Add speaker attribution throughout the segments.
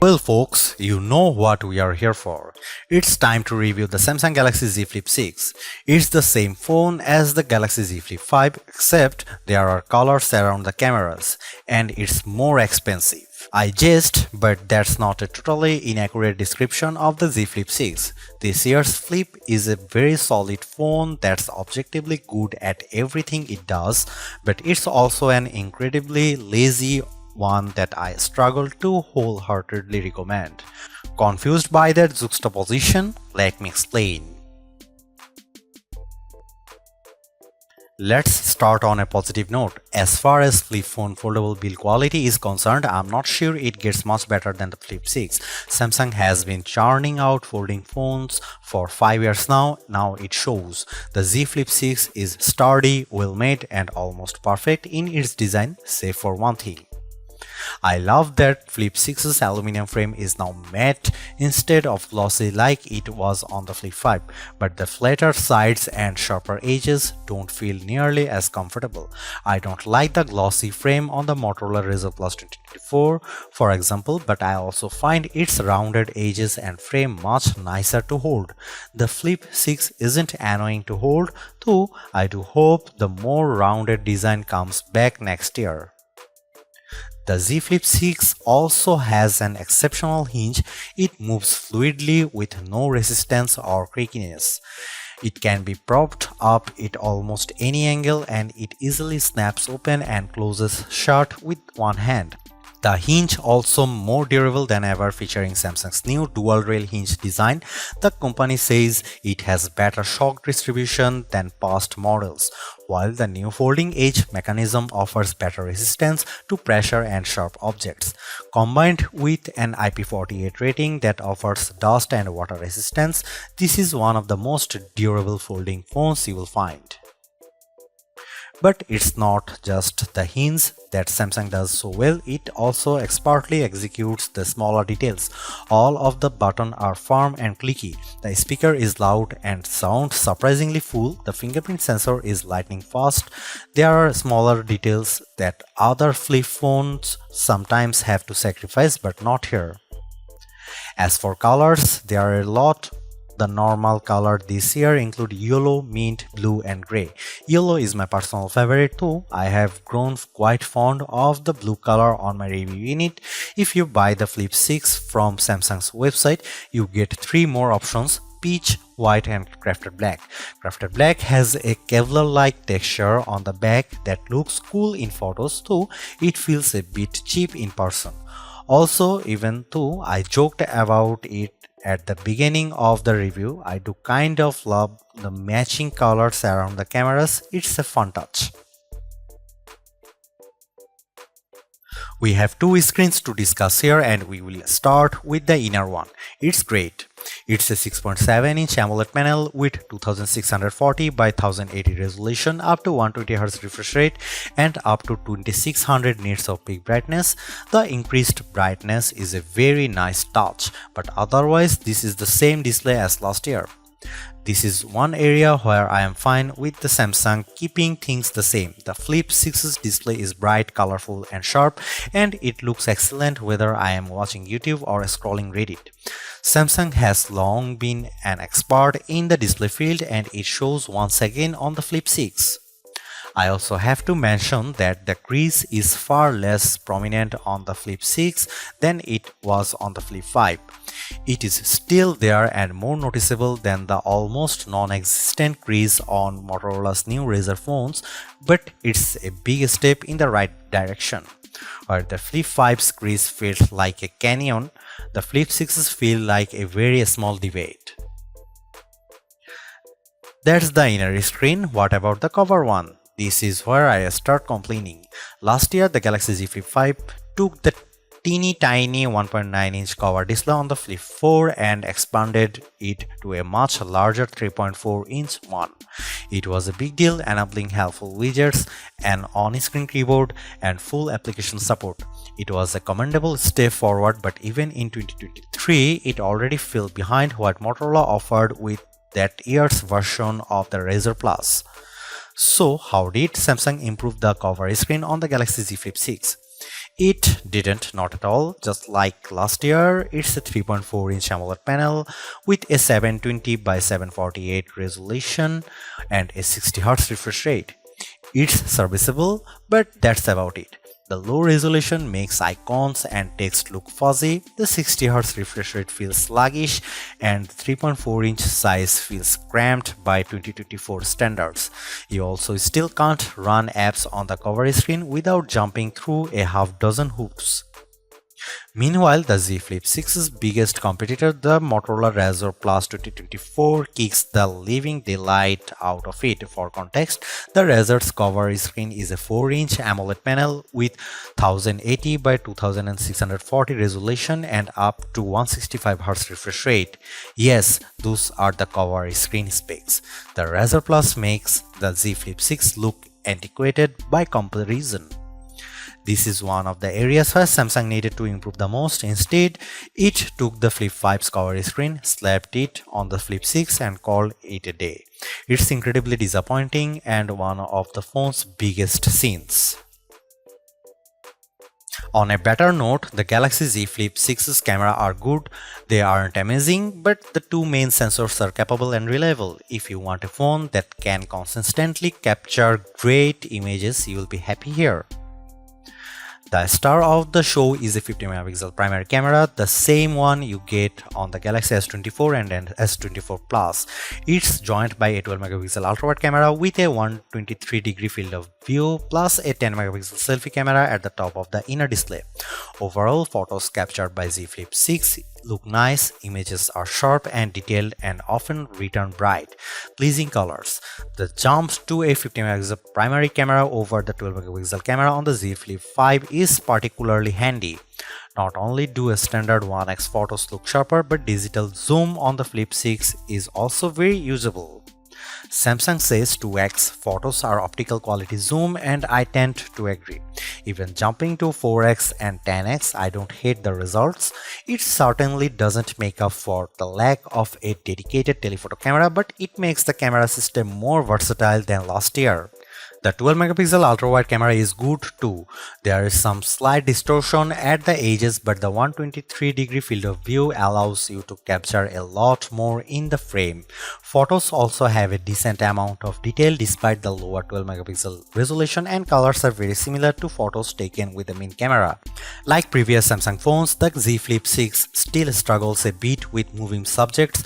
Speaker 1: Well folks, you know what we are here for. It's time to review the Samsung Galaxy Z Flip 6. It's the same phone as the Galaxy Z Flip 5 except there are colors around the cameras and it's more expensive. I jest, but that's not a totally inaccurate description of the Z Flip 6. This year's Flip is a very solid phone that's objectively good at everything it does, but it's also an incredibly lazy one that I struggle to wholeheartedly recommend. Confused by that juxtaposition? Let me explain. Let's start on a positive note. As far as Flip phone foldable build quality is concerned, I'm not sure it gets much better than the Flip 6. Samsung has been churning out folding phones for 5 years now. Now it shows. The Z Flip 6 is sturdy, well made and almost perfect in its design, save for one thing. I love that Flip 6's aluminum frame is now matte instead of glossy like it was on the Flip 5, but the flatter sides and sharper edges don't feel nearly as comfortable. I don't like the glossy frame on the Motorola Razr Plus 2024, for example, but I also find its rounded edges and frame much nicer to hold. The Flip 6 isn't annoying to hold, though I do hope the more rounded design comes back next year. The Z Flip 6 also has an exceptional hinge. It moves fluidly with no resistance or creakiness. It can be propped up at almost any angle and it easily snaps open and closes shut with one hand. The hinge also more durable than ever, featuring Samsung's new dual rail hinge design. The company says it has better shock distribution than past models, while the new folding edge mechanism offers better resistance to pressure and sharp objects. Combined with an IP48 rating that offers dust and water resistance, this is one of the most durable folding phones you will find. But it's not just the hinge that Samsung does so well, it also expertly executes the smaller details. All of the buttons are firm and clicky, the speaker is loud and sounds surprisingly full, the fingerprint sensor is lightning fast. There are smaller details that other flip phones sometimes have to sacrifice, but not here. As for colors, there are a lot. The normal color this year include yellow, mint, blue and grey. Yellow is my personal favorite too. I have grown quite fond of the blue color on my review unit. If you buy the Flip 6 from Samsung's website, you get 3 more options: peach, white and crafted black. Crafted black has a Kevlar-like texture on the back that looks cool in photos, though it feels a bit cheap in person. Also, even though I joked about it at the beginning of the review, I do kind of love the matching colors around the cameras. It's a fun touch. We have 2 screens to discuss here and we will start with the inner one. It's great. It's a 6.7-inch AMOLED panel with 2640 by 1080 resolution, up to 120Hz refresh rate and up to 2600 nits of peak brightness. The increased brightness is a very nice touch, but otherwise this is the same display as last year. This is one area where I am fine with the Samsung keeping things the same. The Flip 6's display is bright, colorful and sharp and it looks excellent whether I am watching YouTube or scrolling Reddit. Samsung has long been an expert in the display field and it shows once again on the Flip 6. I also have to mention that the crease is far less prominent on the Flip 6 than it was on the Flip 5. It is still there and more noticeable than the almost non-existent crease on Motorola's new Razr phones, but it's a big step in the right direction. Where the Flip 5's crease feels like a canyon, the Flip 6's feel like a very small divot. That's the inner screen. What about the cover one? This is where I start complaining. Last year, the Galaxy Z Flip 5 took the teeny tiny 1.9-inch cover display on the Flip 4 and expanded it to a much larger 3.4-inch one. It was a big deal, enabling helpful widgets, an on-screen keyboard, and full application support. It was a commendable step forward, but even in 2023, it already fell behind what Motorola offered with that year's version of the Razr Plus. So how did Samsung improve the cover screen on the Galaxy Z Flip 6? It didn't, not at all. Just like last year, it's a 3.4-inch AMOLED panel with a 720 by 748 resolution and a 60Hz refresh rate. It's serviceable, but that's about it. The low resolution makes icons and text look fuzzy, the 60Hz refresh rate feels sluggish, and the 3.4-inch size feels cramped by 2024 standards. You also still can't run apps on the cover screen without jumping through a half dozen hoops. Meanwhile, the Z Flip 6's biggest competitor, the Motorola Razr Plus 2024, kicks the living daylight out of it. For context, the Razr's cover screen is a 4-inch AMOLED panel with 1080 by 2640 resolution and up to 165Hz refresh rate. Yes, those are the cover screen specs. The Razr Plus makes the Z Flip 6 look antiquated by comparison. This is one of the areas where Samsung needed to improve the most. Instead, it took the Flip 5's cover screen, slapped it on the Flip 6 and called it a day. It's incredibly disappointing and one of the phone's biggest sins. On a better note, the Galaxy Z Flip 6's camera are good. They aren't amazing, but the two main sensors are capable and reliable. If you want a phone that can consistently capture great images, you will be happy here. The star of the show is a 50MP primary camera, the same one you get on the Galaxy S24 and S24 Plus. It's joined by a 12MP ultra-wide camera with a 123-degree field of view plus a 10MP selfie camera at the top of the inner display. Overall, photos captured by Z Flip 6 look nice, images are sharp and detailed and often return bright, pleasing colors. The jump to a 50MP primary camera over the 12MP camera on the Z Flip 5 is particularly handy. Not only do a standard 1x photos look sharper, but digital zoom on the Flip 6 is also very usable. Samsung says 2x photos are optical quality zoom, and I tend to agree. Even jumping to 4x and 10x, I don't hate the results. It certainly doesn't make up for the lack of a dedicated telephoto camera, but it makes the camera system more versatile than last year. The 12MP ultra-wide camera is good too. There is some slight distortion at the edges, but the 123-degree field of view allows you to capture a lot more in the frame. Photos also have a decent amount of detail despite the lower 12MP resolution, and colors are very similar to photos taken with the main camera. Like previous Samsung phones, the Z Flip 6 still struggles a bit with moving subjects.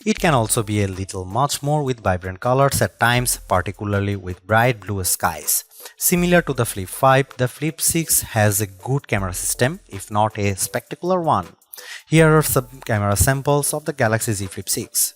Speaker 1: It can also be a little much more with vibrant colors at times, particularly with bright blue skies. Similar to the Flip 5, the Flip 6 has a good camera system, if not a spectacular one. Here are some camera samples of the Galaxy Z Flip 6.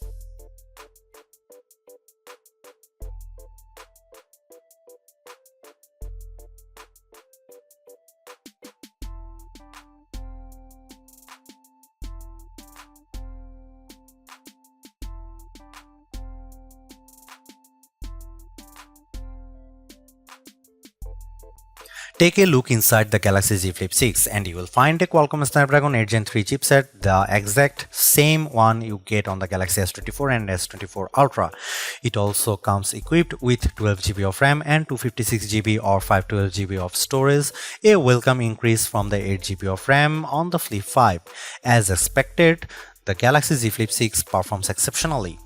Speaker 1: Take a look inside the Galaxy Z Flip 6 and you will find a Qualcomm Snapdragon 8 Gen 3 chipset, the exact same one you get on the Galaxy S24 and S24 Ultra. It also comes equipped with 12GB of RAM and 256GB or 512GB of storage, a welcome increase from the 8GB of RAM on the Flip 5. As expected, the Galaxy Z Flip 6 performs exceptionally.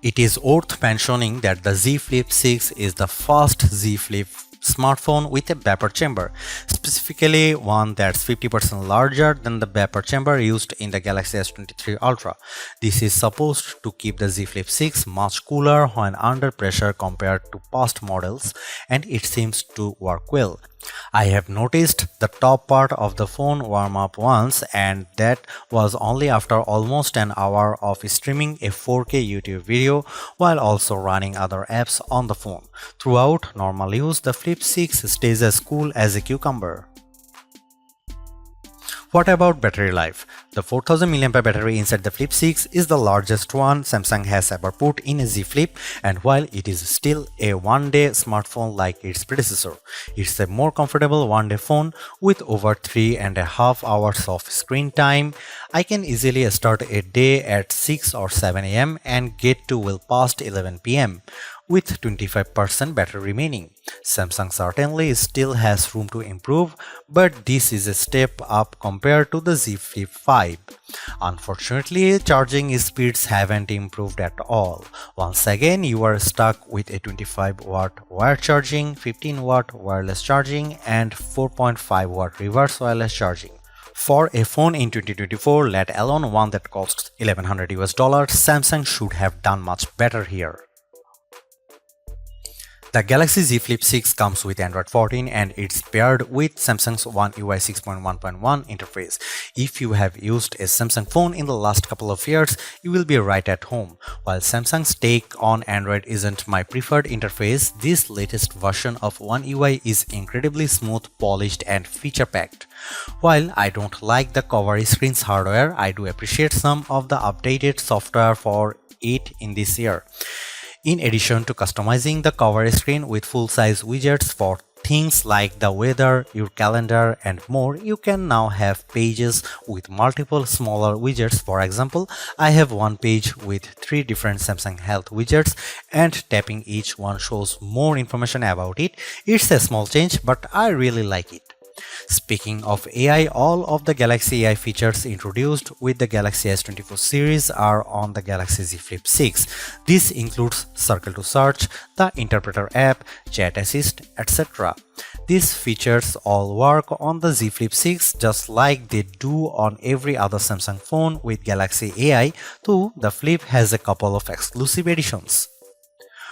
Speaker 1: It is worth mentioning that the Z Flip 6 is the first Z Flip smartphone with a vapor chamber, specifically one that's 50% larger than the vapor chamber used in the Galaxy S23 Ultra. This is supposed to keep the Z Flip 6 much cooler when under pressure compared to past models, and it seems to work well. I have noticed the top part of the phone warm up once, and that was only after almost an hour of streaming a 4K YouTube video while also running other apps on the phone. Throughout normal use, the Flip 6 stays as cool as a cucumber. What about battery life? The 4000 mAh battery inside the Flip 6 is the largest one Samsung has ever put in a Z Flip, and while it is still a one-day smartphone like its predecessor, it's a more comfortable one-day phone with over 3.5 hours of screen time. I can easily start a day at 6 or 7 am and get to well past 11 pm with 25% battery remaining. Samsung certainly still has room to improve, but this is a step up compared to the Z Flip 5. Unfortunately, charging speeds haven't improved at all. Once again, you are stuck with a 25-watt wire charging, 15-watt wireless charging, and 4.5-watt reverse wireless charging. For a phone in 2024, let alone one that costs $1100 Samsung should have done much better here. The Galaxy Z Flip 6 comes with Android 14 and it's paired with Samsung's One UI 6.1.1 interface. If you have used a Samsung phone in the last couple of years, you will be right at home. While Samsung's take on Android isn't my preferred interface, this latest version of One UI is incredibly smooth, polished, and feature-packed. While I don't like the cover screen's hardware, I do appreciate some of the updated software for it in this year. In addition to customizing the cover screen with full-size widgets for things like the weather, your calendar, and more, you can now have pages with multiple smaller widgets. For example, I have one page with 3 different Samsung Health widgets, and tapping each one shows more information about it. It's a small change, but I really like it. Speaking of AI, all of the Galaxy AI features introduced with the Galaxy S24 series are on the Galaxy Z Flip 6. This includes Circle to Search, the Interpreter app, Chat Assist, etc. These features all work on the Z Flip 6 just like they do on every other Samsung phone with Galaxy AI, though the Flip has a couple of exclusive editions.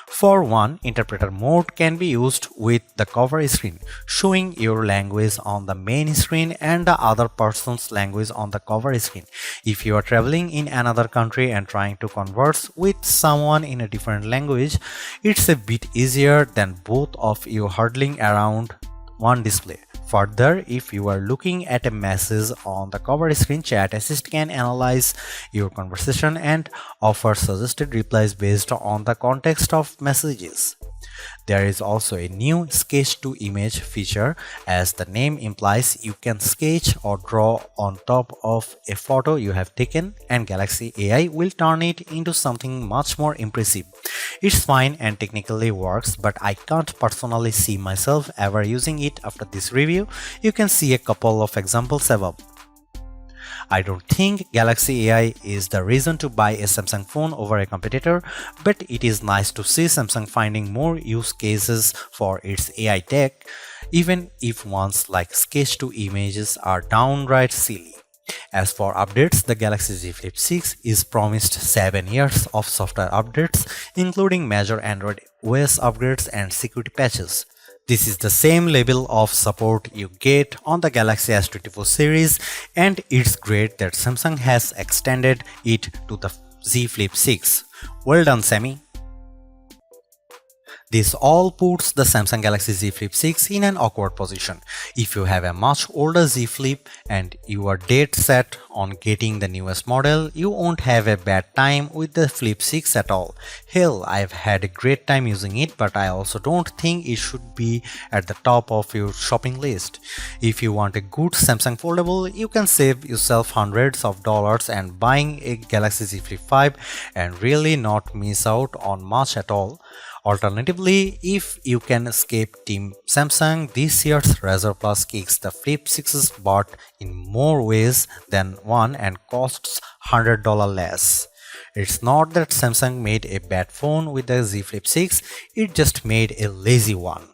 Speaker 1: For one, interpreter mode can be used with the cover screen, showing your language on the main screen and the other person's language on the cover screen. If you are traveling in another country and trying to converse with someone in a different language, it's a bit easier than both of you huddling around one display. Further, if you are looking at a message on the cover screen, Chat Assist can analyze your conversation and offer suggested replies based on the context of messages. There is also a new sketch to image feature. As the name implies, you can sketch or draw on top of a photo you have taken, and Galaxy AI will turn it into something much more impressive. It's fine and technically works, but I can't personally see myself ever using it after this review. You can see a couple of examples above. I don't think Galaxy AI is the reason to buy a Samsung phone over a competitor, but it is nice to see Samsung finding more use cases for its AI tech, even if ones like sketch to images are downright silly. As for updates, the Galaxy Z Flip 6 is promised 7 years of software updates, including major Android OS upgrades and security patches. This is the same level of support you get on the Galaxy S24 series, and it's great that Samsung has extended it to the Z Flip 6. Well done, Sammy. This all puts the Samsung Galaxy Z Flip 6 in an awkward position. If you have a much older Z Flip and you are dead set on getting the newest model, you won't have a bad time with the Flip 6 at all. Hell, I've had a great time using it, but I also don't think it should be at the top of your shopping list. If you want a good Samsung foldable, you can save yourself hundreds of dollars and buying a Galaxy Z Flip 5 and really not miss out on much at all. Alternatively, if you can escape Team Samsung, this year's Razr Plus kicks the Flip 6's butt in more ways than one and costs $100 less. It's not that Samsung made a bad phone with the Z Flip 6, it just made a lazy one.